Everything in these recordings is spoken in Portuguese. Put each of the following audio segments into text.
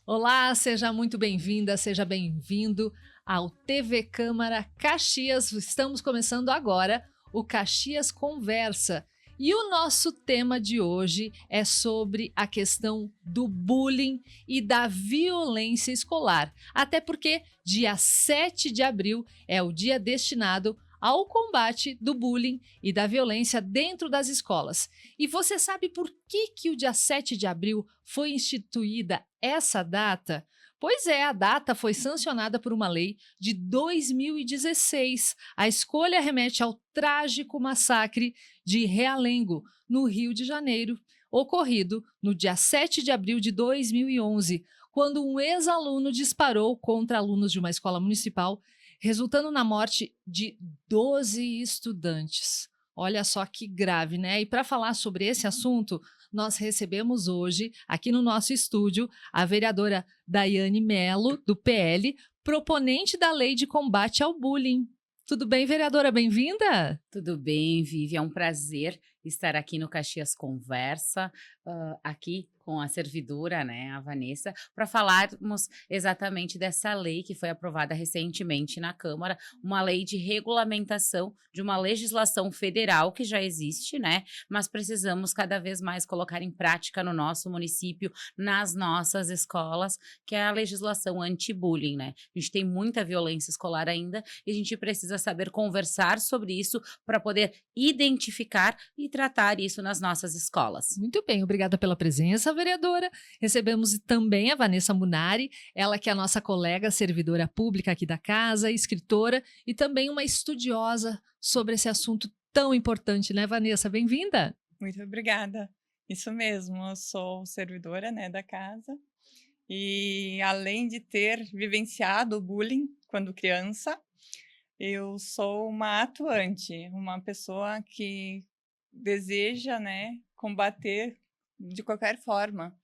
Olá, seja muito bem-vinda, seja bem-vindo ao TV Câmara Caxias. Estamos começando agora o Caxias Conversa. E o nosso tema de hoje é sobre a questão do bullying e da violência escolar. Até porque dia 7 de abril é o dia destinado ao combate do bullying e da violência dentro das escolas. E você sabe por que o dia 7 de abril foi instituída essa data? Pois é, a data foi sancionada por uma lei de 2016. A escolha remete ao trágico massacre de Realengo, no Rio de Janeiro, ocorrido no dia 7 de abril de 2011, quando um ex-aluno disparou contra alunos de uma escola municipal, resultando na morte de 12 estudantes. Olha só que grave, né? E para falar sobre esse assunto, nós recebemos hoje, aqui no nosso estúdio, a vereadora Daiane Mello, do PL, proponente da lei de combate ao bullying. Tudo bem, vereadora? Bem-vinda? Tudo bem, Vivi? É um prazer estar aqui no Caxias Conversa, aqui com a servidora, né, a Vanessa, para falarmos exatamente dessa lei que foi aprovada recentemente na Câmara, uma lei de regulamentação de uma legislação federal que já existe, né, mas precisamos cada vez mais colocar em prática no nosso município, nas nossas escolas, que é a legislação anti-bullying, né? A gente tem muita violência escolar ainda e a gente precisa saber conversar sobre isso para poder identificar e tratar isso nas nossas escolas. Muito bem, obrigada pela presença, vereadora. Recebemos também a Vanessa Munari, ela que é a nossa colega servidora pública aqui da casa, escritora e também uma estudiosa sobre esse assunto tão importante, né, Vanessa? Bem-vinda! Muito obrigada. Isso mesmo, eu sou servidora, né, da casa e além de ter vivenciado o bullying quando criança, eu sou uma atuante, uma pessoa que deseja, né, combater de qualquer forma.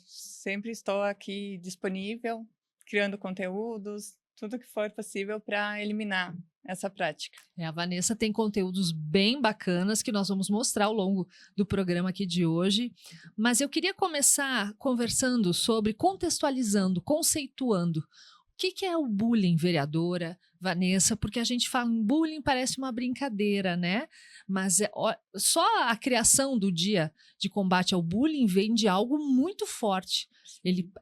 Sempre estou aqui disponível, criando conteúdos, tudo que for possível para eliminar essa prática. A Vanessa tem conteúdos bem bacanas que nós vamos mostrar ao longo do programa aqui de hoje, mas eu queria começar conversando sobre, contextualizando, conceituando. O que é o bullying, vereadora Vanessa? Porque a gente fala em bullying, parece uma brincadeira, né? Mas só a criação do dia de combate ao bullying vem de algo muito forte.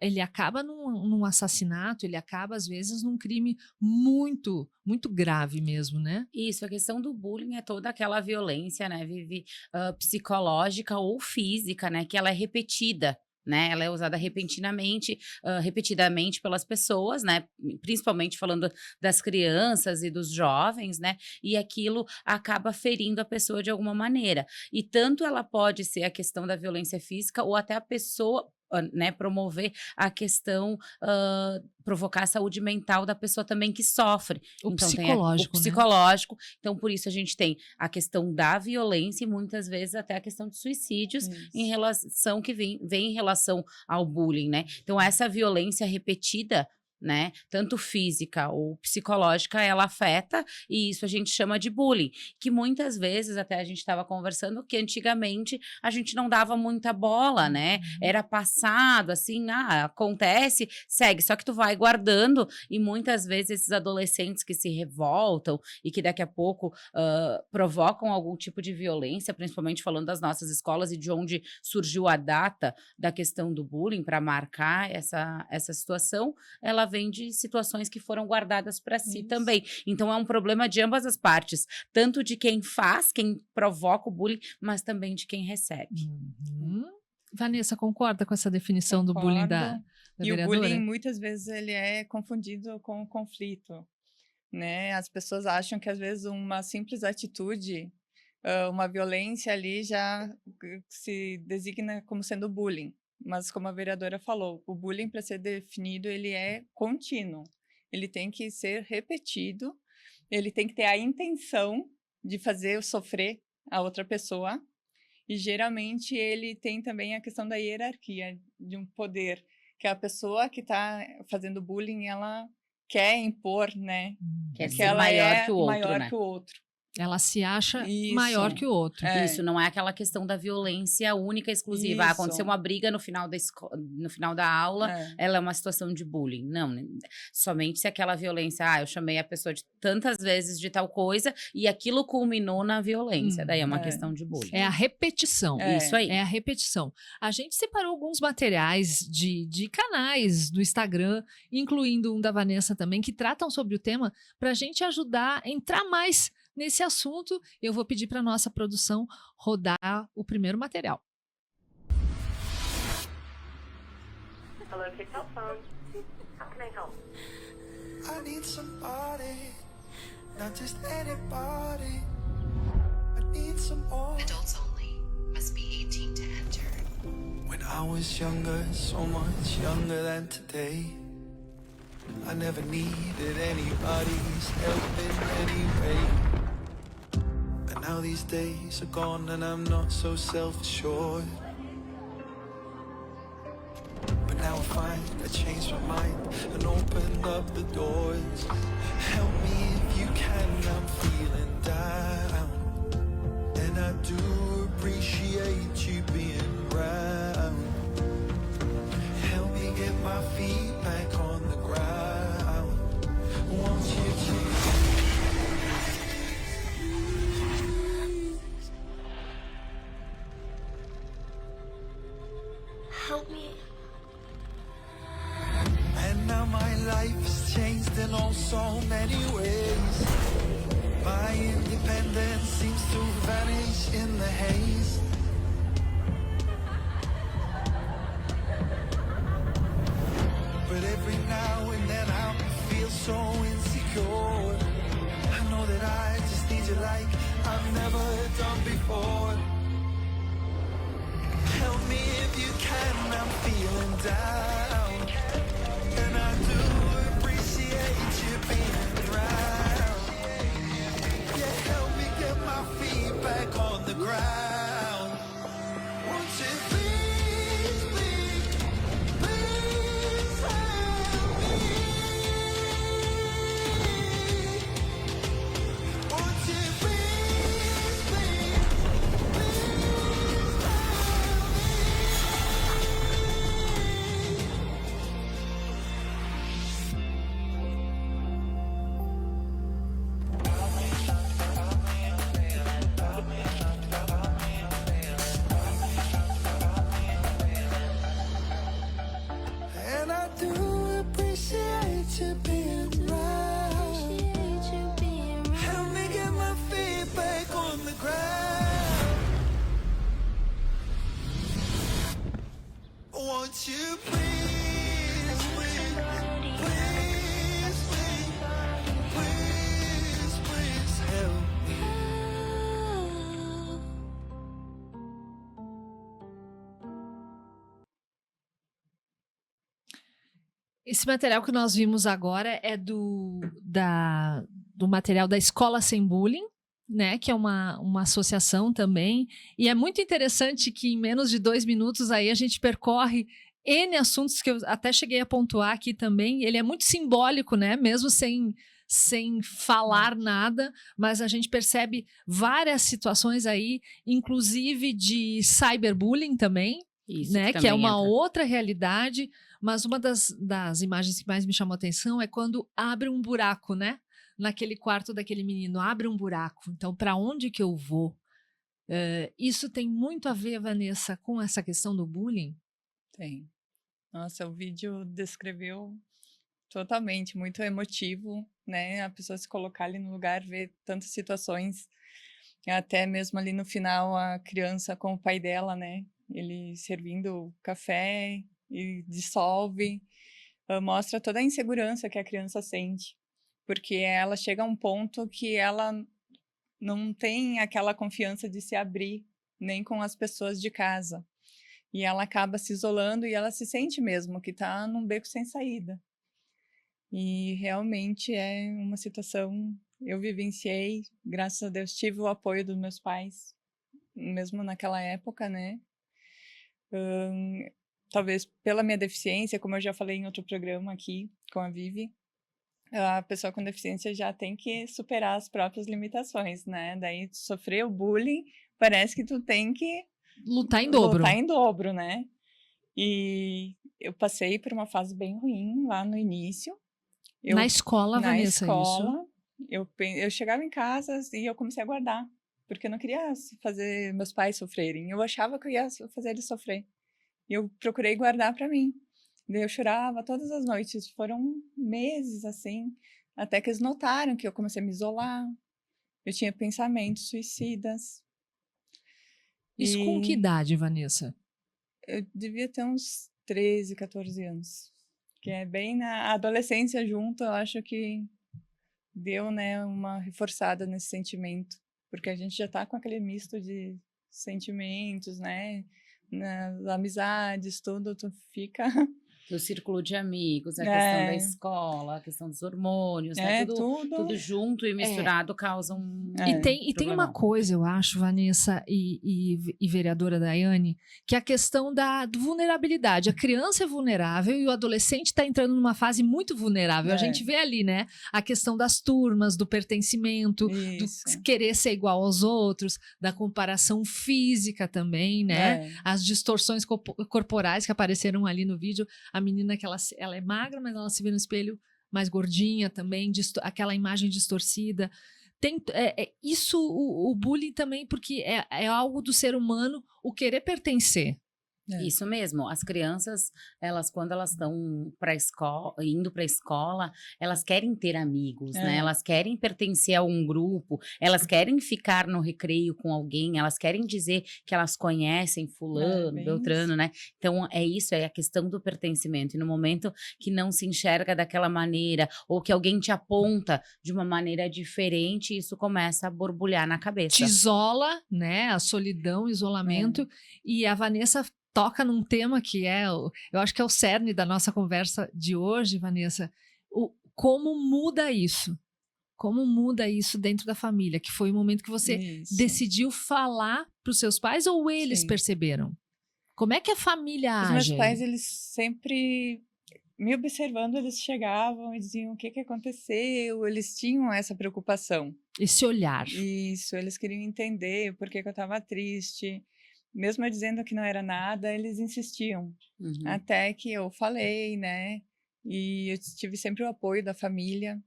Ele acaba num assassinato, ele acaba, às vezes, num crime muito, muito grave mesmo, né? Isso, a questão do bullying é toda aquela violência, né, Vivi, psicológica ou física, né, que ela é repetida, né, ela é usada repetidamente pelas pessoas, né, principalmente falando das crianças e dos jovens, né, e aquilo acaba ferindo a pessoa de alguma maneira. E tanto ela pode ser a questão da violência física ou até a pessoa, né, promover a questão, provocar a saúde mental da pessoa também que sofre. O Então tem o psicológico, né? psicológico, então por isso a gente tem a questão da violência e muitas vezes até a questão de suicídios em Isso. relação que vem em relação ao bullying, né. Então essa violência repetida, né, tanto física ou psicológica, ela afeta e isso a gente chama de bullying, que muitas vezes até a gente estava conversando que antigamente a gente não dava muita bola, né, Uhum. era passado assim, acontece, segue, só que tu vai guardando e muitas vezes esses adolescentes que se revoltam e que daqui a pouco, provocam algum tipo de violência, principalmente falando das nossas escolas e de onde surgiu a data da questão do bullying para marcar essa situação, ela vem de situações que foram guardadas para si Isso. também. Então é um problema de ambas as partes, tanto de quem faz, quem provoca o bullying, mas também de quem recebe. Uhum. Vanessa, concorda com essa definição do bullying da, Concordo. da E o bullying, vereadora? muitas vezes, ele é confundido com o conflito, né. As pessoas acham que, às vezes, uma simples atitude, uma violência ali já se designa como sendo bullying. Mas, como a vereadora falou, o bullying, para ser definido, ele é contínuo. Ele tem que ser repetido, ele tem que ter a intenção de fazer sofrer a outra pessoa. E geralmente ele tem também a questão da hierarquia, de um poder, que a pessoa que está fazendo bullying, ela quer impor, né, Quer que ser ela maior que é o outro, maior né. que o outro. Ela se acha Isso. maior que o outro. É. Isso, não é aquela questão da violência única, exclusiva. Ah, aconteceu Isso. uma briga no final no final da aula, É. ela é uma situação de bullying. Não, né? Somente se aquela violência, eu chamei a pessoa de tantas vezes de tal coisa e aquilo culminou na violência. Daí é uma É. questão de bullying. É a repetição. É. Isso aí. É a repetição. A gente separou alguns materiais de canais do Instagram, incluindo um da Vanessa também, que tratam sobre o tema, para a gente ajudar a entrar mais nesse assunto. Eu vou pedir para nossa produção rodar o primeiro material. Hello, Kickball phone. How can I help? I need somebody, not just anybody. I need some more. Adults only. Must be 18 to enter. When I was younger, so much younger than today, I never needed anybody's help in any way. But now these days are gone and I'm not so self-assured. But now I find I changed my mind and opened up the doors. Help me if you can, I'm feeling down. And I do appreciate you being around. Help me get my feet back on the ground. Won't you please? Help me. And now my life has changed in oh so many ways. My independence seems to vanish in the haze. But every now and then I feel so insecure. I know that I just need you like I've never done before. Help me if you can, I'm feeling down. And I do appreciate you being around. Yeah, help me get my feet back on the ground. Won't you please, please, please help me? Won't you please, please, please help And I do appreciate you being around. Help me get my feet back on the ground. Won't you please, please, please, please, please, please help me? Esse material que nós vimos agora é do material da Escola Sem Bullying, né? Que é uma associação também. E é muito interessante que em menos de 2 minutos aí a gente percorre N assuntos que eu até cheguei a pontuar aqui também. Ele é muito simbólico, né? Mesmo sem falar nada, mas a gente percebe várias situações aí, inclusive de cyberbullying também, Isso né? Que também é uma entra. outra realidade. Mas uma das imagens que mais me chamou a atenção é quando abre um buraco, né? Naquele quarto daquele menino, abre um buraco. Então, para onde que eu vou? Isso tem muito a ver, Vanessa, com essa questão do bullying? Tem. Nossa, o vídeo descreveu totalmente, muito emotivo, né? A pessoa se colocar ali no lugar, ver tantas situações, até mesmo ali no final a criança com o pai dela, né? Ele servindo café e dissolve, mostra toda a insegurança que a criança sente, porque ela chega a um ponto que ela não tem aquela confiança de se abrir, nem com as pessoas de casa. E ela acaba se isolando e ela se sente mesmo que está num beco sem saída. E realmente é uma situação, eu vivenciei, graças a Deus, tive o apoio dos meus pais, mesmo naquela época, né? Talvez pela minha deficiência, como eu já falei em outro programa aqui com a Vivi, a pessoa com deficiência já tem que superar as próprias limitações, né? Daí, tu sofrer o bullying, parece que tu tem que Lutar em dobro. lutar em dobro, né? E eu passei por uma fase bem ruim lá no início. Eu, Na escola, na Vanessa, isso. escola, eu chegava em casa e eu comecei a guardar, porque eu não queria fazer meus pais sofrerem. Eu achava que eu ia fazer eles sofrer. E eu procurei guardar para mim. Daí eu chorava todas as noites. Foram meses assim, até que eles notaram que eu comecei a me isolar. Eu tinha pensamentos suicidas. Isso com que E idade, Vanessa? eu devia ter uns 13, 14 anos. Que é bem na adolescência junto, eu acho que deu, né, uma reforçada nesse sentimento. Porque a gente já tá com aquele misto de sentimentos, né? Nas amizades, tudo, tu fica... O círculo de amigos, a questão da É, escola, a questão dos hormônios, né? Tudo tudo... junto e misturado causa um E tem uma problemão. coisa, eu acho, Vanessa e vereadora Daiane, que é a questão da vulnerabilidade. A criança é vulnerável e o adolescente está entrando numa fase muito vulnerável. A gente vê ali, né? A questão das turmas, do pertencimento, Isso. do querer ser igual aos outros, da comparação física também, né? As distorções corporais que apareceram ali no vídeo. A menina que ela é magra, mas ela se vê no espelho mais gordinha também, aquela imagem distorcida. Isso, o bullying também, porque é algo do ser humano, o querer pertencer. Isso mesmo, as crianças, elas quando elas estão indo para a escola, elas querem ter amigos, né? Elas querem pertencer a um grupo, elas querem ficar no recreio com alguém, elas querem dizer que elas conhecem fulano, beltrano, isso. né? Então é isso, é a questão do pertencimento. E no momento que não se enxerga daquela maneira, ou que alguém te aponta de uma maneira diferente, isso começa a borbulhar na cabeça. Te isola, né? A solidão, o isolamento. E a Vanessa toca num tema que eu acho que é o cerne da nossa conversa de hoje, Vanessa. Como muda isso? Como muda isso dentro da família? Que foi o momento que você decidiu falar para os seus pais ou eles Sim. perceberam? Como é que a família Os age? meus pais, eles sempre me observando, eles chegavam e diziam o que aconteceu, eles tinham essa preocupação. Esse olhar. Isso, eles queriam entender por que eu estava triste. Mesmo eu dizendo que não era nada, eles insistiam. Até que eu falei, né? E eu tive sempre o apoio da família.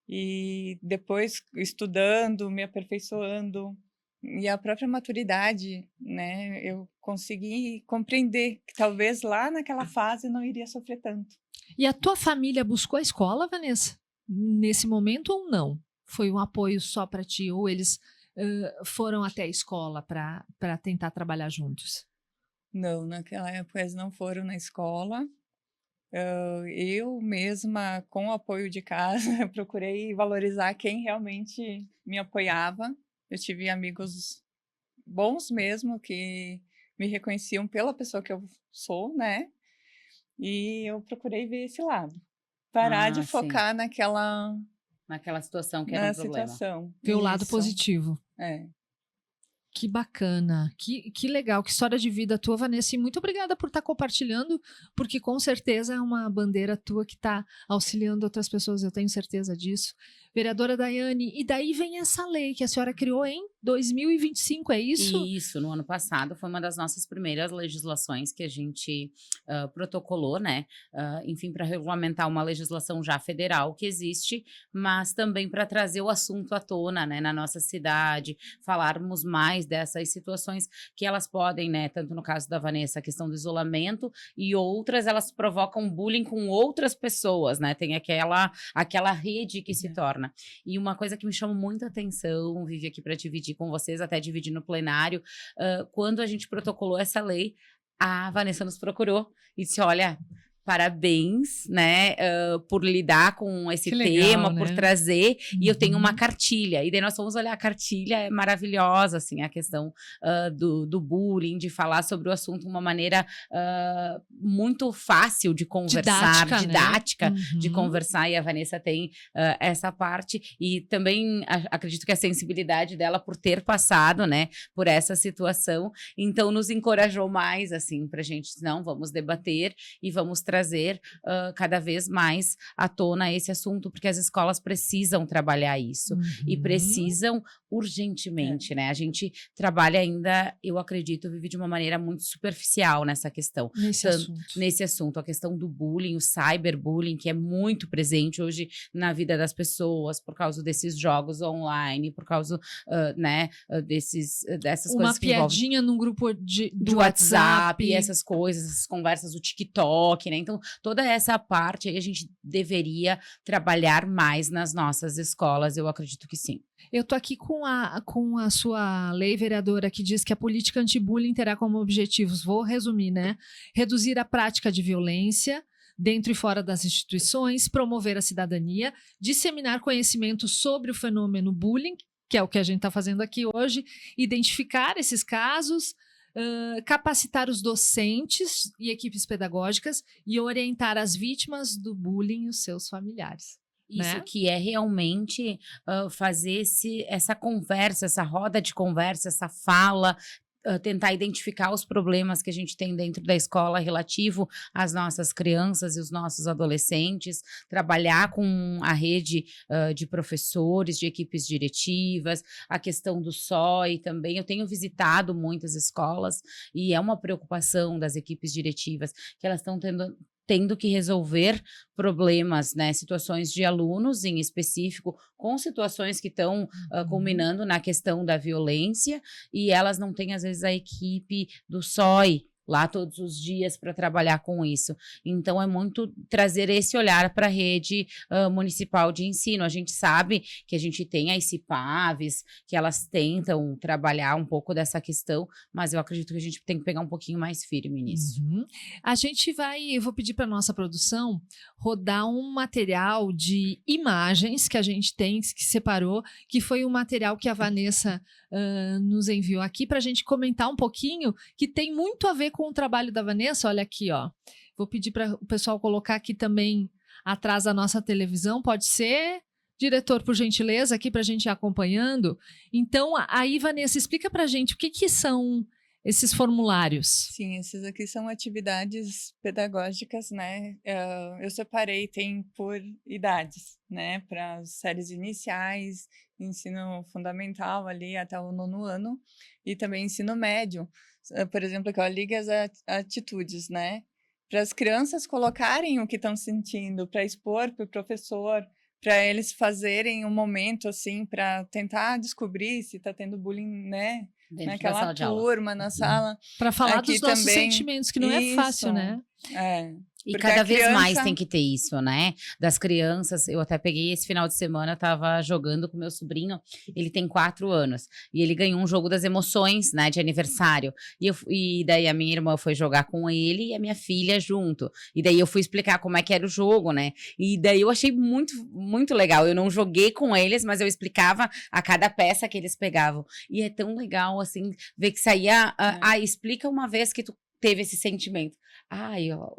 E depois, estudando, me aperfeiçoando, e a própria maturidade, né? Eu consegui compreender que talvez lá naquela fase não iria sofrer tanto. E a tua família buscou a escola, Vanessa? Nesse momento ou não? Foi um apoio só para ti? Ou eles foram até a escola para tentar trabalhar juntos? Não, naquela época eles não foram na escola. Eu mesma, com o apoio de casa, procurei valorizar quem realmente me apoiava. Eu tive amigos bons mesmo, que me reconheciam pela pessoa que eu sou, né? E eu procurei ver esse lado. Parar de focar naquela situação que era um problema. situação. Ver o lado Isso. positivo. Que bacana, que legal, que história de vida tua, Vanessa, e muito obrigada por estar compartilhando, porque com certeza é uma bandeira tua que está auxiliando outras pessoas, eu tenho certeza disso. Vereadora Daiane, e daí vem essa lei que a senhora criou em 2025, é isso? Isso, no ano passado foi uma das nossas primeiras legislações que a gente protocolou, né? Enfim, para regulamentar uma legislação já federal que existe, mas também para trazer o assunto à tona, né, na nossa cidade, falarmos mais dessas situações que elas podem, né, tanto no caso da Vanessa, a questão do isolamento, e outras elas provocam bullying com outras pessoas, né? Tem aquela rede que se torna. E uma coisa que me chama muita atenção, Vivi, aqui para dividir com vocês, até dividir no plenário, quando a gente protocolou essa lei, a Vanessa nos procurou e disse, olha, parabéns, né, por lidar com esse tema, por trazer, e eu tenho uma cartilha, e daí nós fomos olhar a cartilha, é maravilhosa, assim, a questão do bullying, de falar sobre o assunto de uma maneira muito fácil de conversar, didática, né? De conversar, e a Vanessa tem essa parte, e também acredito que a sensibilidade dela por ter passado, né, por essa situação, então nos encorajou mais, assim, pra gente, não, vamos debater, e vamos trazer trazer cada vez mais à tona esse assunto, porque as escolas precisam trabalhar isso e precisam urgentemente, né? A gente trabalha ainda, eu acredito, vive de uma maneira muito superficial nessa questão. Nesse assunto, a questão do bullying, o cyberbullying, que é muito presente hoje na vida das pessoas por causa desses jogos online, por causa, né, dessas Uma coisas que envolvem piadinha num grupo do WhatsApp, essas coisas, essas conversas do TikTok, né? Então, toda essa parte aí a gente deveria trabalhar mais nas nossas escolas, eu acredito que sim. Eu tô aqui com a sua lei, vereadora, que diz que a política anti-bullying terá como objetivos, vou resumir, né? Reduzir a prática de violência dentro e fora das instituições, promover a cidadania, disseminar conhecimento sobre o fenômeno bullying, que é o que a gente está fazendo aqui hoje, identificar esses casos, capacitar os docentes e equipes pedagógicas e orientar as vítimas do bullying e os seus familiares. Isso, né? que é realmente fazer essa conversa, essa roda de conversa, essa fala, tentar identificar os problemas que a gente tem dentro da escola relativo às nossas crianças e os nossos adolescentes, trabalhar com a rede de professores, de equipes diretivas, a questão do SOI também. Eu tenho visitado muitas escolas e é uma preocupação das equipes diretivas que elas estão tendo que resolver problemas, né, situações de alunos em específico, com situações que estão culminando na questão da violência, e elas não têm, às vezes, a equipe do SOI lá todos os dias para trabalhar com isso. Então, é muito trazer esse olhar para a rede municipal de ensino. A gente sabe que a gente tem as CIPAVs, que elas tentam trabalhar um pouco dessa questão, mas eu acredito que a gente tem que pegar um pouquinho mais firme nisso. A gente eu vou pedir para nossa produção rodar um material de imagens que a gente tem, que separou, que foi um material que a Vanessa nos enviou aqui para a gente comentar um pouquinho, que tem muito a ver com o trabalho da Vanessa. Olha aqui, ó. Vou pedir para o pessoal colocar aqui também atrás da nossa televisão, pode ser, diretor, por gentileza, aqui para a gente ir acompanhando. Então, aí, Vanessa, explica para a gente o que são esses formulários. Sim, esses aqui são atividades pedagógicas, né? Eu separei, tem por idades, né? Para as séries iniciais, ensino fundamental ali até o 9º ano, e também ensino médio. Por exemplo, aqui, ó, ligue as atitudes, né? Para as crianças colocarem o que estão sentindo, para expor para o professor, para eles fazerem um momento, assim, para tentar descobrir se está tendo bullying, né? Dentro Naquela da sala de aula. turma, na sala. Para falar Aqui dos nossos também, sentimentos, que não é fácil, isso, né? E porque cada a vez mais criança- tem que ter isso, né? Das crianças, eu até peguei esse final de semana, tava jogando com meu sobrinho, ele tem 4 anos, e ele ganhou um jogo das emoções, né, de aniversário, e daí a minha irmã foi jogar com ele e a minha filha junto, e daí eu fui explicar como é que era o jogo, né, e daí eu achei muito, muito legal. Eu não joguei com eles, mas eu explicava a cada peça que eles pegavam, e é tão legal, assim, ver que saía, explica uma vez que tu teve esse sentimento.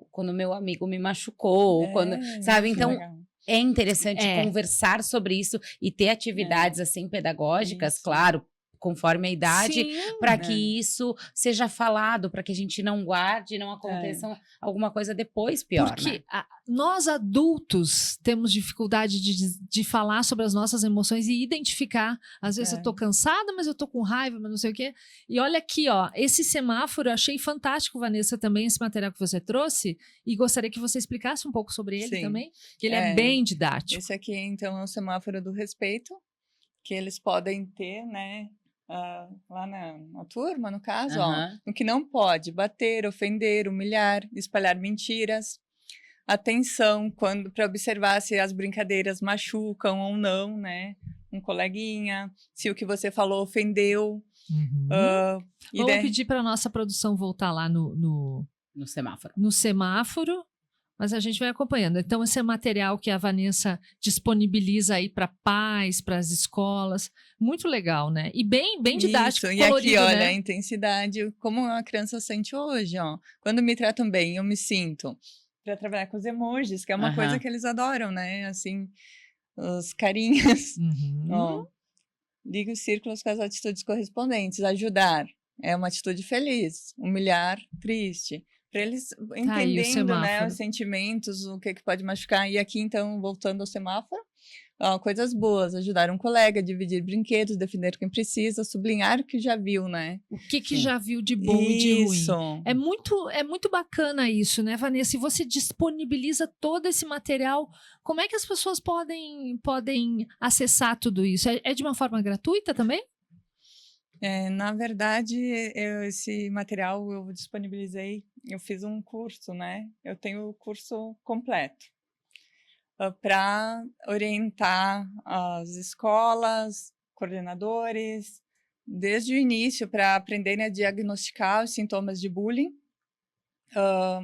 Quando meu amigo me machucou, quando, sabe? Então, legal. é interessante conversar sobre isso e ter atividades, assim, pedagógicas, Isso. claro, conforme a idade, para né? que isso seja falado, para que a gente não guarde, não aconteça alguma coisa depois pior, Porque né? nós adultos temos dificuldade de falar sobre as nossas emoções e identificar. Às vezes eu tô cansada, mas eu tô com raiva, mas não sei o quê. E olha aqui, ó, esse semáforo, eu achei fantástico, Vanessa, também esse material que você trouxe, e gostaria que você explicasse um pouco sobre ele Sim. também, que ele é bem didático. Esse aqui, então, é o semáforo do respeito, que eles podem ter, né? Lá na turma, no caso, ó, o que não pode: bater, ofender, humilhar, espalhar mentiras. Atenção para observar se as brincadeiras machucam ou não, né? Um coleguinha, se o que você falou ofendeu. Vamos pedir para a nossa produção voltar lá no semáforo. No semáforo, mas a gente vai acompanhando. Então, esse é material que a Vanessa disponibiliza aí para pais, para as escolas. Muito legal, né? E bem didático, Isso. colorido, E aqui, olha, né? a intensidade, como a criança sente hoje, ó. Quando me tratam bem, eu me sinto. Para trabalhar com os emojis, que é uma coisa que eles adoram, né? Assim, os carinhas. Ó, liga os círculos com as atitudes correspondentes. Ajudar é uma atitude feliz. Humilhar, triste. para eles Tá aí o entendendo, né, semáforo. os sentimentos, o que pode machucar. E aqui, então, voltando ao semáforo, coisas boas, ajudar um colega, dividir brinquedos, defender quem precisa, sublinhar o que já viu, né? O que Sim. já viu de bom e de ruim. Isso. É muito bacana isso, né, Vanessa? E você disponibiliza todo esse material. Como é que as pessoas podem acessar tudo isso? É de uma forma gratuita também? Na verdade, esse material eu disponibilizei, eu fiz um curso, né? Eu tenho o curso completo para orientar as escolas, coordenadores, desde o início, para aprenderem a diagnosticar os sintomas de bullying,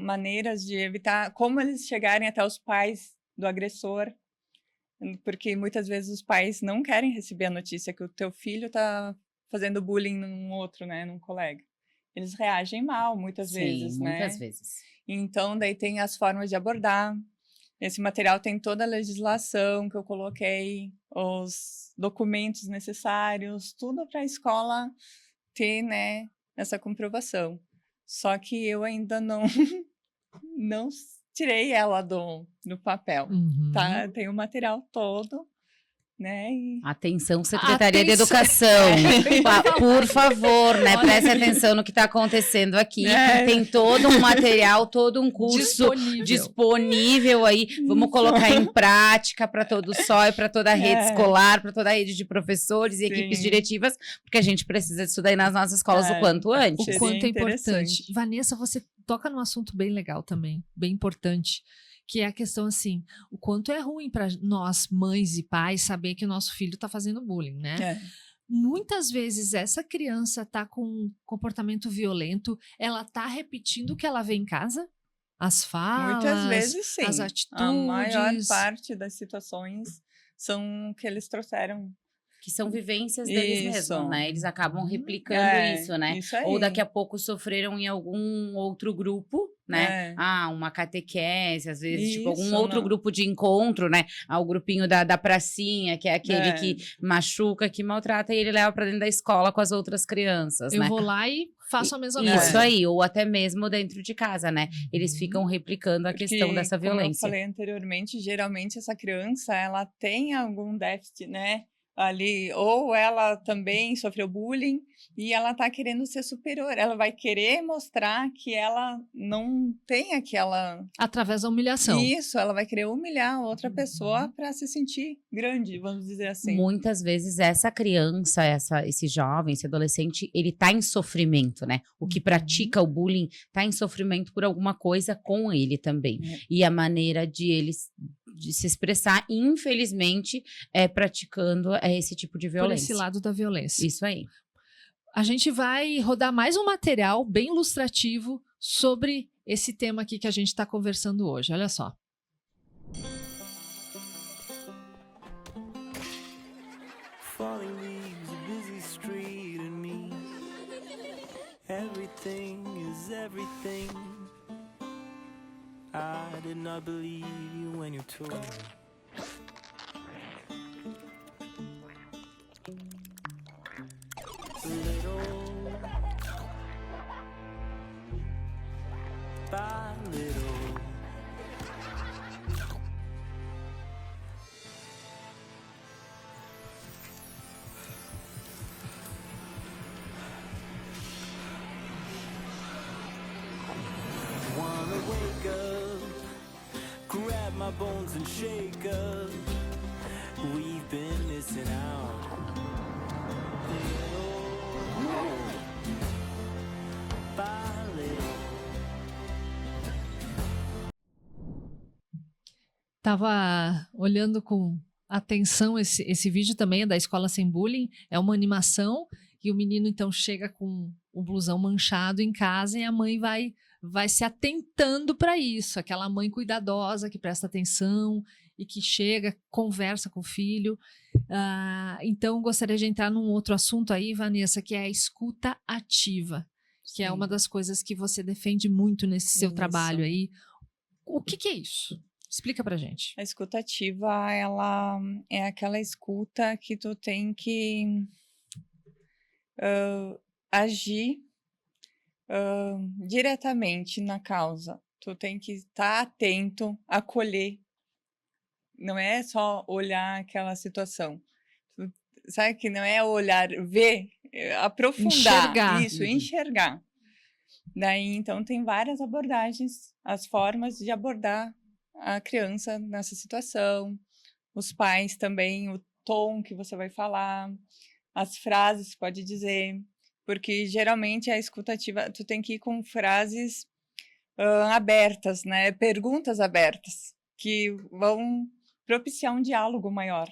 maneiras de evitar, como eles chegarem até os pais do agressor, porque muitas vezes os pais não querem receber a notícia que o teu filho está fazendo bullying num outro, né, num colega. Eles reagem mal muitas vezes, né? Muitas vezes. Então, daí tem as formas de abordar. Esse material tem toda a legislação que eu coloquei, os documentos necessários, tudo para a escola ter, né, essa comprovação. Só que eu ainda não tirei ela do papel, tá? Tem o material todo, né? Atenção, Secretaria de Atenção. Educação. Por favor, né? Preste atenção no que está acontecendo aqui. Tem todo um material, todo um curso disponível aí. Vamos colocar em prática para todo o SOI, para toda a rede escolar, para toda a rede de professores e equipes diretivas, porque a gente precisa disso daí nas nossas escolas o quanto antes. O quanto é interessante. importante. Vanessa, você toca num assunto bem legal também, bem importante, que é a questão assim, o quanto é ruim para nós, mães e pais, saber que o nosso filho está fazendo bullying, né? Muitas vezes essa criança está com um comportamento violento, ela está repetindo o que ela vê em casa? As falas, Muitas vezes, sim. as atitudes. A maior parte das situações são que eles trouxeram. Que são vivências deles mesmos, né? Eles acabam replicando isso, né? Isso aí. Ou daqui a pouco sofreram em algum outro grupo, né? Uma catequese, às vezes, tipo, algum outro grupo de encontro, né? O grupinho da pracinha, que é aquele que machuca, que maltrata, e ele leva pra dentro da escola com as outras crianças, Eu né? vou lá e faço a mesma coisa. Isso aí, ou até mesmo dentro de casa, né? Eles ficam replicando a questão dessa violência. Como eu falei anteriormente, geralmente essa criança, ela tem algum déficit, né? Ali, ou ela também sofreu bullying e ela tá querendo ser superior, ela vai querer mostrar que ela não tem aquela... Através da humilhação. Isso, ela vai querer humilhar outra pessoa para se sentir grande, vamos dizer assim. Muitas vezes essa criança, esse jovem, esse adolescente, ele tá em sofrimento, né? O que pratica o bullying tá em sofrimento por alguma coisa com ele também. E a maneira de se expressar, infelizmente, é praticando esse tipo de violência. Por esse lado da violência. Isso aí. A gente vai rodar mais um material bem ilustrativo sobre esse tema aqui que a gente está conversando hoje. Olha só. Falling leaves, a busy street and me. Everything is everything. I did not believe you when you told me. Little by little. Wanna wake up, grab my bones and shake up. We've been missing out. Tava olhando com atenção esse vídeo também, é da Escola Sem Bullying, é uma animação e o menino então chega com um blusão manchado em casa e a mãe vai se atentando para isso, aquela mãe cuidadosa que presta atenção e que chega, conversa com o filho. Então, gostaria de entrar num outro assunto aí, Vanessa, que é a escuta ativa, que é uma das coisas que você defende muito nesse seu trabalho aí. O que é isso? Explica pra gente. A escuta ativa, ela é aquela escuta que tu tem que agir diretamente na causa. Tu tem que estar atento, acolher. Não é só olhar aquela situação. Sabe que não é olhar, ver, aprofundar. Enxergar. Isso, enxergar. Daí, então, tem várias abordagens, as formas de abordar a criança nessa situação, os pais também, o tom que você vai falar, as frases que pode dizer, porque geralmente a escutativa, tu tem que ir com frases abertas, né? Perguntas abertas, que vão propiciar um diálogo maior.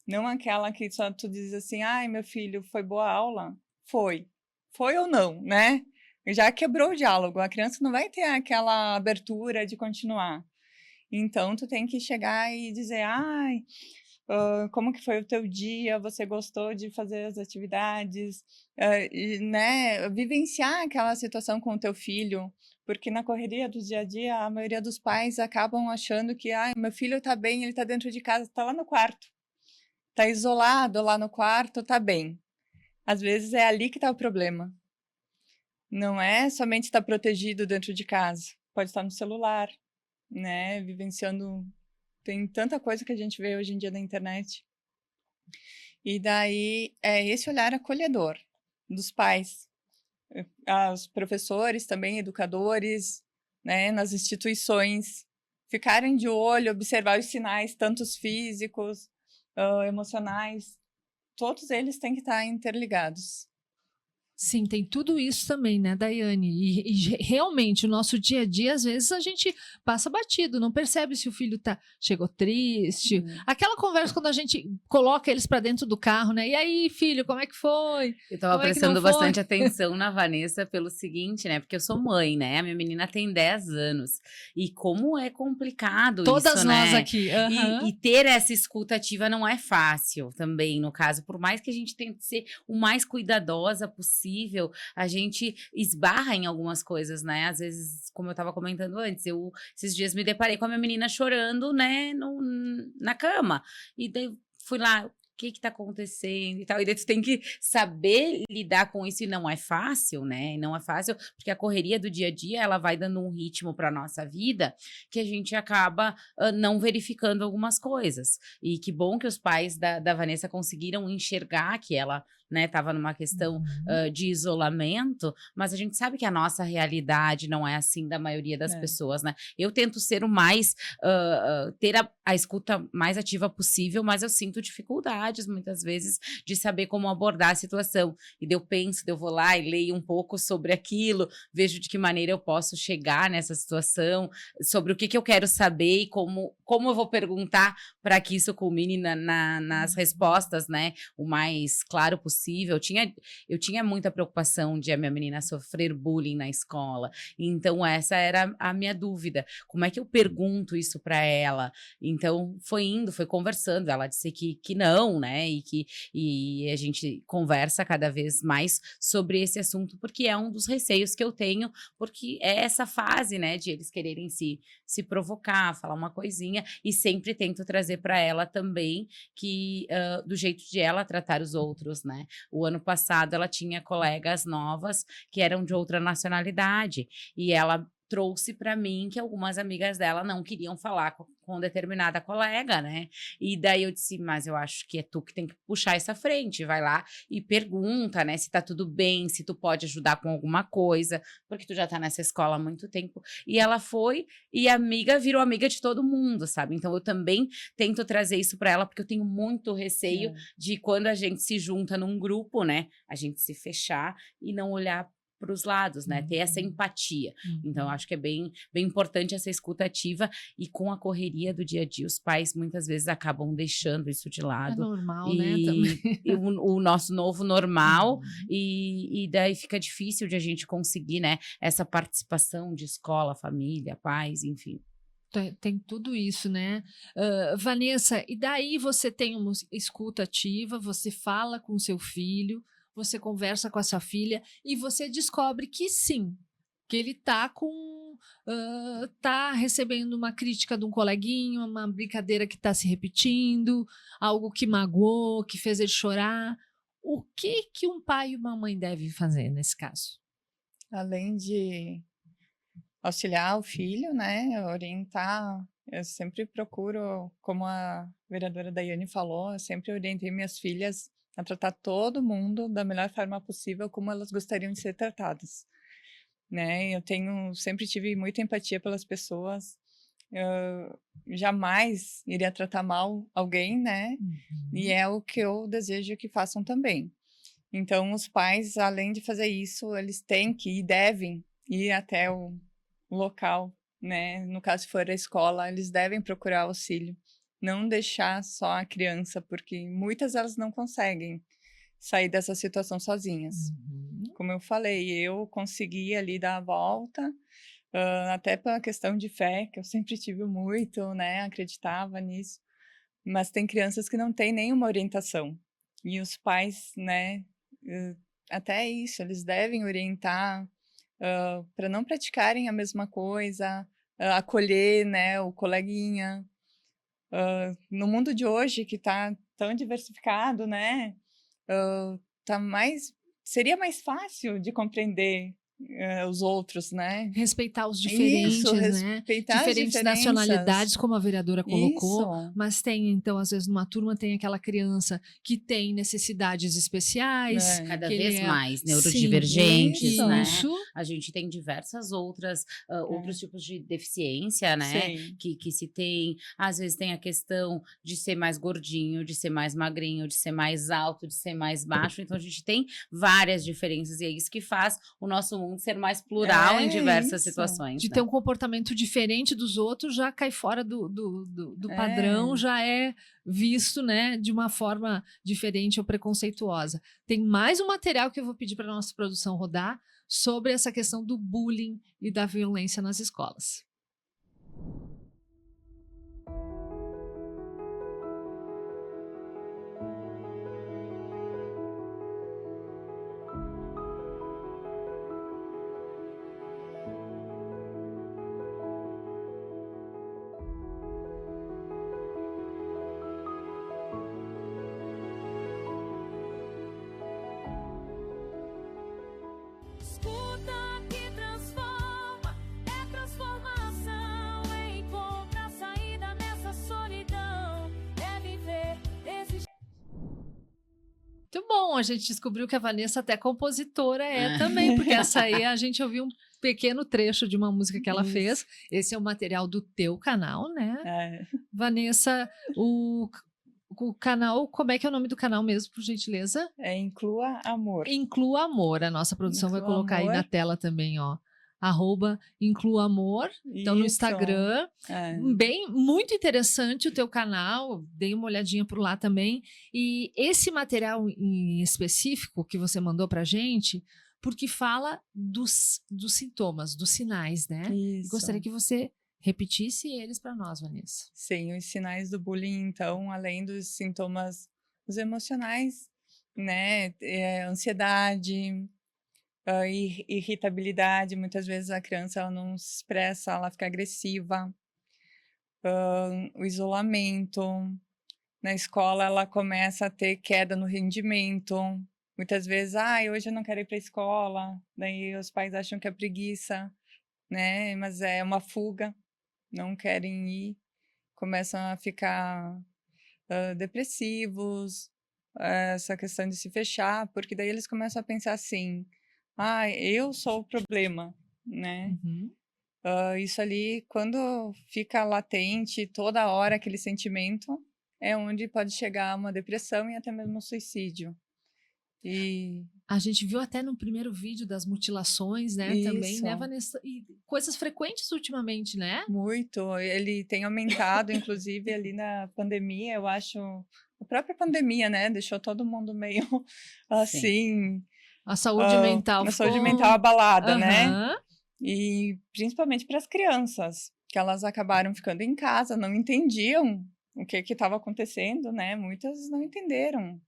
Não aquela que só tu diz assim, ai, meu filho, foi boa a aula? Foi. Foi ou não, né? Já quebrou o diálogo, a criança não vai ter aquela abertura de continuar. Então, tu tem que chegar e dizer, ai, como que foi o teu dia? Você gostou de fazer as atividades? Né? Vivenciar aquela situação com o teu filho, porque na correria do dia a dia, a maioria dos pais acabam achando que, ai, meu filho tá bem, ele tá dentro de casa, tá lá no quarto. Tá isolado lá no quarto, tá bem. Às vezes é ali que tá o problema. Não é somente estar protegido dentro de casa. Pode estar no celular, né? Vivenciando. Tem tanta coisa que a gente vê hoje em dia na internet. E daí é esse olhar acolhedor dos pais, os professores também, educadores, né? Nas instituições, ficarem de olho, observar os sinais, tanto os físicos, emocionais, todos eles têm que estar interligados. Sim, tem tudo isso também, né, Daiane? E realmente, o nosso dia a dia, às vezes, a gente passa batido, não percebe se o filho chegou triste. Aquela conversa quando a gente coloca eles para dentro do carro, né? E aí, filho, como é que foi? Eu tava Como é que não prestando foi? bastante atenção na Vanessa pelo seguinte, né? Porque eu sou mãe, né? A minha menina tem 10 anos. E como é complicado Todas isso, nós né? aqui. aham. E ter essa escuta ativa não é fácil também, no caso. Por mais que a gente tente ser o mais cuidadosa possível, a gente esbarra em algumas coisas, né? Às vezes, como eu estava comentando antes, eu esses dias me deparei com a minha menina chorando, né, na cama. E daí fui lá, o que que tá acontecendo e tal. E daí tu tem que saber lidar com isso e não é fácil, né? Não é fácil, porque a correria do dia a dia, ela vai dando um ritmo para nossa vida que a gente acaba não verificando algumas coisas. E que bom que os pais da Vanessa conseguiram enxergar que ela, né, estava numa questão de isolamento, mas a gente sabe que a nossa realidade não é assim da maioria das pessoas, né? Eu tento ser o mais, ter a escuta mais ativa possível, mas eu sinto dificuldades muitas vezes de saber como abordar a situação. E daí eu penso, daí eu vou lá e leio um pouco sobre aquilo, vejo de que maneira eu posso chegar nessa situação, sobre o que que eu quero saber e como eu vou perguntar para que isso culmine nas respostas, né? O mais claro possível. Eu tinha muita preocupação de a minha menina sofrer bullying na escola. Então, essa era a minha dúvida. Como é que eu pergunto isso para ela? Então, foi conversando. Ela disse que não, né? E a gente conversa cada vez mais sobre esse assunto, porque é um dos receios que eu tenho, porque é essa fase, né, de eles quererem se provocar, falar uma coisinha, e sempre tento trazer para ela também que do jeito de ela tratar os outros, né? O ano passado ela tinha colegas novas que eram de outra nacionalidade e ela trouxe para mim que algumas amigas dela não queriam falar com determinada colega, né? E daí eu disse, mas eu acho que é tu que tem que puxar essa frente, vai lá e pergunta, né, se tá tudo bem, se tu pode ajudar com alguma coisa, porque tu já tá nessa escola há muito tempo. E ela foi e a amiga virou amiga de todo mundo, sabe? Então eu também tento trazer isso para ela, porque eu tenho muito receio de quando a gente se junta num grupo, né, a gente se fechar e não olhar para os lados, né? Ter essa empatia. Então, acho que é bem importante essa escuta ativa, e com a correria do dia a dia, os pais muitas vezes acabam deixando isso de É lado. normal, né? Também. E o nosso novo normal, e daí fica difícil de a gente conseguir, né, essa participação de escola, família, pais, enfim. Tem tudo isso, né? Vanessa, e daí você tem uma escuta ativa, você fala com seu filho, você conversa com a sua filha e você descobre que sim, que ele tá recebendo uma crítica de um coleguinho, uma brincadeira que está se repetindo, algo que magoou, que fez ele chorar. O que que um pai e uma mãe devem fazer nesse caso? além de auxiliar o filho, né, orientar, eu sempre procuro, como a vereadora Daiane falou, eu sempre orientei minhas filhas a tratar todo mundo da melhor forma possível, como elas gostariam de ser tratadas, né? Sempre tive muita empatia pelas pessoas, eu jamais iria tratar mal alguém, né? E é o que eu desejo que façam também. Então, os pais, além de fazer isso, eles têm que e devem ir até o local, né? No caso, se for a escola, eles devem procurar auxílio. Não deixar só a criança, porque muitas elas não conseguem sair dessa situação sozinhas. Como eu falei, eu consegui ali dar a volta, até pela questão de fé, que eu sempre tive muito, né? Acreditava nisso. Mas tem crianças que não têm nenhuma orientação. E os pais, né? Até isso, eles devem orientar para não praticarem a mesma coisa, acolher, né, o coleguinha. No mundo de hoje, que está tão diversificado, né, seria mais fácil de compreender os outros, né? Respeitar os Isso, diferentes, né? respeitar as Diferentes diferenças. nacionalidades, como a vereadora colocou, Isso. mas tem, então, às vezes, numa turma tem aquela criança que tem necessidades especiais. É. Cada que vez ele é- mais Sim, neurodivergentes, isso. né? Isso. A gente tem diversas outros tipos de deficiência, né? Sim. Que se tem, às vezes tem a questão de ser mais gordinho, de ser mais magrinho, de ser mais alto, de ser mais baixo. Então a gente tem várias diferenças e é isso que faz o nosso mundo ser mais plural em É diversas isso. situações. De né? ter um comportamento diferente dos outros, já cai fora do padrão, já é visto, né, de uma forma diferente ou preconceituosa. Tem mais um material que eu vou pedir para a nossa produção rodar sobre essa questão do bullying e da violência nas escolas. Escuta que transforma, é transformação. Encontra a saída nessa solidão. É viver, existir. Muito bom, a gente descobriu que a Vanessa até compositora também, porque essa aí a gente ouviu um pequeno trecho de uma música que ela Isso. fez. Esse é o material do teu canal, né? É. Vanessa, o canal, como é que é o nome do canal mesmo, por gentileza? Inclua amor. Inclua Amor, a nossa produção vai Inclua colocar aí Amor. na tela também, ó. @Inclua Amor, então no Isso. Instagram. É. Muito interessante o teu canal, dei uma olhadinha por lá também. E esse material em específico que você mandou pra gente, porque fala dos sintomas, dos sinais, né? E Isso. gostaria que você repetisse eles para nós, Vanessa. Sim, os sinais do bullying, então, além dos sintomas os emocionais, né, ansiedade, irritabilidade, muitas vezes a criança ela não se expressa, ela fica agressiva, o isolamento, na escola ela começa a ter queda no rendimento, muitas vezes, hoje eu não quero ir para a escola, daí os pais acham que é preguiça, né, mas é uma fuga, não querem ir, começam a ficar depressivos, essa questão de se fechar, porque daí eles começam a pensar assim, eu sou o problema, né? Uhum. Isso ali, quando fica latente toda hora aquele sentimento, é onde pode chegar uma depressão e até mesmo um suicídio. E A gente viu até no primeiro vídeo das mutilações, né? Também, né, Isso. Vanessa? E coisas frequentes ultimamente, né? muito, ele tem aumentado, inclusive ali na pandemia, eu acho, a própria pandemia, né, deixou todo mundo meio assim, A saúde mental a ficou... saúde mental abalada, né? Aham. E principalmente para as crianças, que elas acabaram ficando em casa, não entendiam o que estava acontecendo, né? Muitas não entenderam.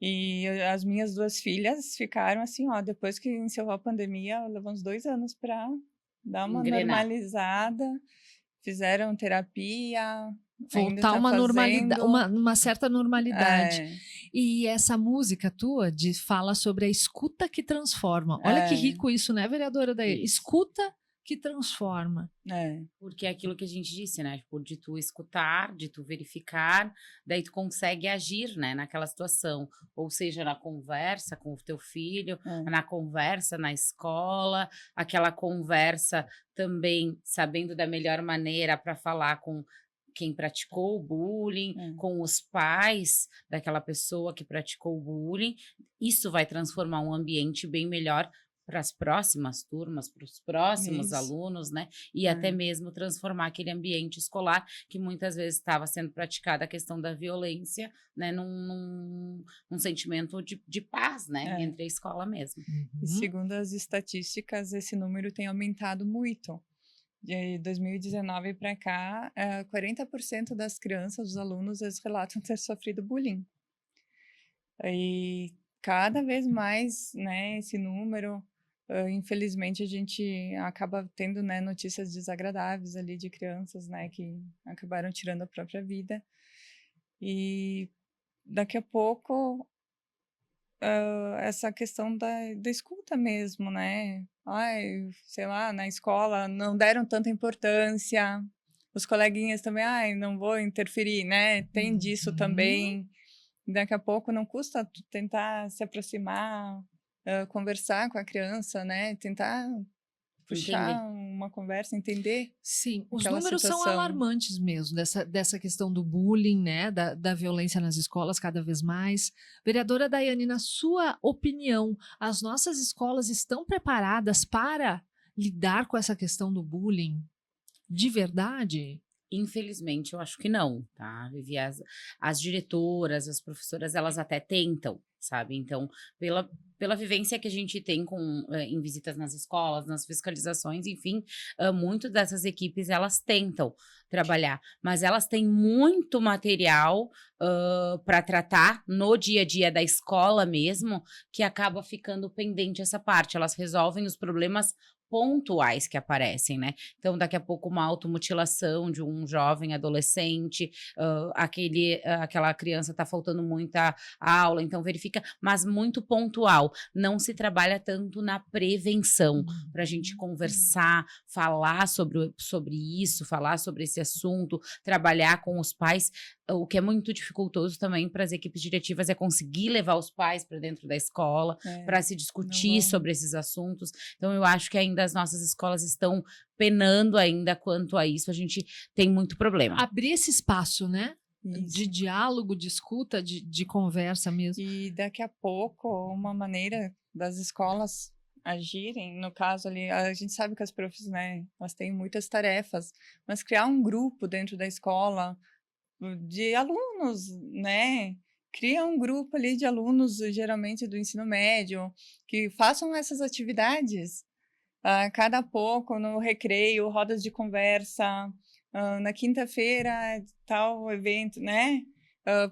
E as minhas 2 filhas ficaram assim, ó, depois que encerrou a pandemia, levou uns 2 anos para dar uma Engrenar. normalizada, fizeram terapia, ainda Voltar tá uma normalidade, fazendo. uma certa normalidade. É, E essa música tua fala sobre a escuta que transforma. Olha que É. rico isso, né, vereadora Daí? Isso. Escuta que transforma. É. Porque é aquilo que a gente disse, né? Tipo, de tu escutar, de tu verificar, daí tu consegue agir, né, naquela situação. Ou seja, na conversa com o teu filho, É. na conversa na escola, aquela conversa também sabendo da melhor maneira para falar com quem praticou o bullying, com os pais daquela pessoa que praticou o bullying. Isso vai transformar um ambiente bem melhor para as próximas turmas, para os próximos Isso. alunos, né? E até mesmo transformar aquele ambiente escolar que muitas vezes estava sendo praticada a questão da violência, né? Num sentimento de paz, né? É. Entre a escola mesmo. E segundo as estatísticas, esse número tem aumentado muito. De 2019 para cá, 40% das crianças, dos alunos, eles relatam ter sofrido bullying. E cada vez mais, né, esse número, infelizmente, a gente acaba tendo, né, notícias desagradáveis ali de crianças, né, que acabaram tirando a própria vida. E daqui a pouco, essa questão da escuta mesmo, né? Ai, sei lá, na escola não deram tanta importância, os coleguinhas também, ai, não vou interferir, né? Tem disso também. Daqui a pouco não custa tu tentar se aproximar, conversar com a criança, né? Tentar puxar uma conversa, entender Sim, os aquela números são situação. alarmantes mesmo, dessa questão do bullying, né, da violência nas escolas cada vez mais. Vereadora Daiane, na sua opinião, as nossas escolas estão preparadas para lidar com essa questão do bullying de verdade? Infelizmente, eu acho que não, tá? Vivi, as diretoras, as professoras, elas até tentam, sabe? Então, pela vivência que a gente tem em visitas nas escolas, nas fiscalizações, enfim, muito dessas equipes, elas tentam trabalhar, mas elas têm muito material para tratar no dia a dia da escola mesmo, que acaba ficando pendente essa parte. Elas resolvem os problemas pontuais que aparecem, né? Então, daqui a pouco, uma automutilação de um jovem adolescente, aquela criança tá faltando muita aula, então verifica, mas muito pontual. Não se trabalha tanto na prevenção, para a gente conversar, falar sobre isso, falar sobre esse assunto, trabalhar com os pais. O que é muito dificultoso também para as equipes diretivas é conseguir levar os pais para dentro da escola, para se discutir sobre esses assuntos. Então, eu acho que ainda as nossas escolas estão penando ainda quanto a isso. A gente tem muito problema. Abrir esse espaço, né? Isso. De diálogo, de escuta, de conversa mesmo. E daqui a pouco, uma maneira das escolas agirem, no caso ali, a gente sabe que as profs, né, elas têm muitas tarefas, mas criar um grupo dentro da escola de alunos, né? Cria um grupo ali de alunos, geralmente do ensino médio, que façam essas atividades. Cada pouco, no recreio, rodas de conversa, na quinta-feira, tal evento, né?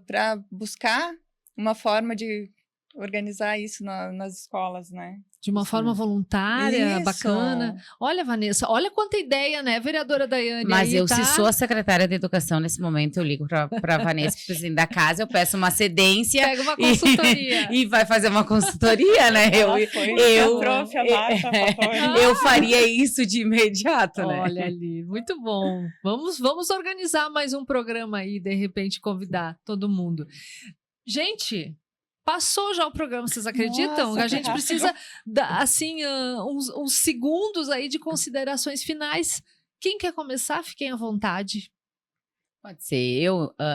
Para buscar uma forma de organizar isso nas escolas, né? De uma forma voluntária, Isso. bacana. Olha, Vanessa, olha quanta ideia, né, vereadora Daiane? Mas aí, eu, tá? se sou a secretária de educação nesse momento, eu ligo para a Vanessa, pro presidente da casa, eu peço uma cedência. Pega uma consultoria. E vai fazer uma consultoria, né? Eu faria isso de imediato, né? Olha ali, muito bom. Vamos organizar mais um programa aí, de repente convidar todo mundo. Gente, passou já o programa, vocês acreditam? Nossa, a gente que precisa, assim, uns segundos aí de considerações finais. Quem quer começar? Fiquem à vontade. Pode ser.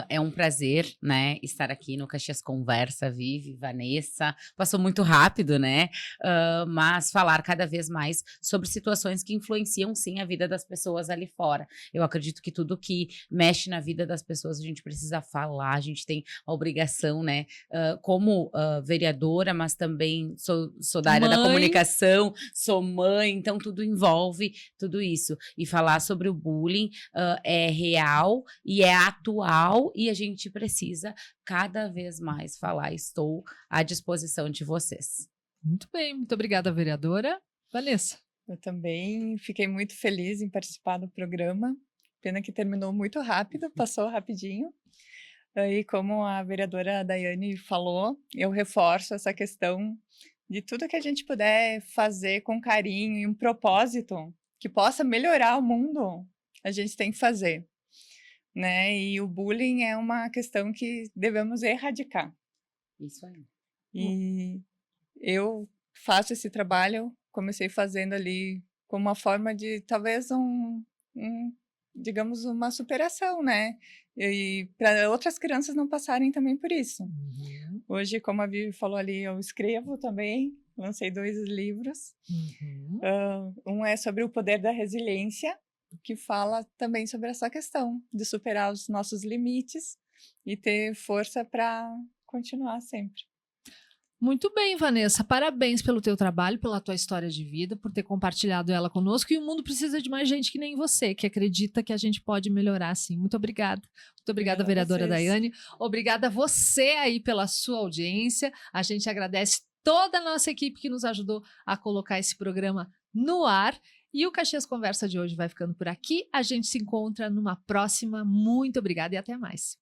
É um prazer, né, estar aqui no Caxias Conversa, Vivi, Vanessa. Passou muito rápido, né? Mas falar cada vez mais sobre situações que influenciam, sim, a vida das pessoas ali fora. Eu acredito que tudo que mexe na vida das pessoas, a gente precisa falar, a gente tem a obrigação, né? Como vereadora, mas também sou da área da comunicação, sou mãe, então tudo envolve tudo isso. E falar sobre o bullying é real e é atual, e a gente precisa cada vez mais falar. Estou à disposição de vocês. Muito bem, muito obrigada, vereadora. Vanessa. Eu também fiquei muito feliz em participar do programa. Pena que terminou muito rápido, passou rapidinho. Aí, como a vereadora Daiane falou, eu reforço essa questão de tudo que a gente puder fazer com carinho e um propósito que possa melhorar o mundo, a gente tem que fazer, né? E o bullying é uma questão que devemos erradicar. Isso aí. E eu faço esse trabalho, comecei fazendo ali como uma forma de talvez digamos, uma superação, né? E para outras crianças não passarem também por isso. Uhum, Hoje, como a Vivi falou ali, eu escrevo também, lancei 2 livros. uhum. Um é sobre o poder da resiliência, que fala também sobre essa questão de superar os nossos limites e ter força para continuar sempre. Muito bem, Vanessa. Parabéns pelo teu trabalho, pela tua história de vida, por ter compartilhado ela conosco. E o mundo precisa de mais gente que nem você, que acredita que a gente pode melhorar, sim. Muito obrigada. Muito obrigada, Obrigada a vereadora vocês. Daiane. Obrigada a você aí pela sua audiência. A gente agradece toda a nossa equipe que nos ajudou a colocar esse programa no ar. E o Caxias Conversa de hoje vai ficando por aqui. A gente se encontra numa próxima. Muito obrigada e até mais.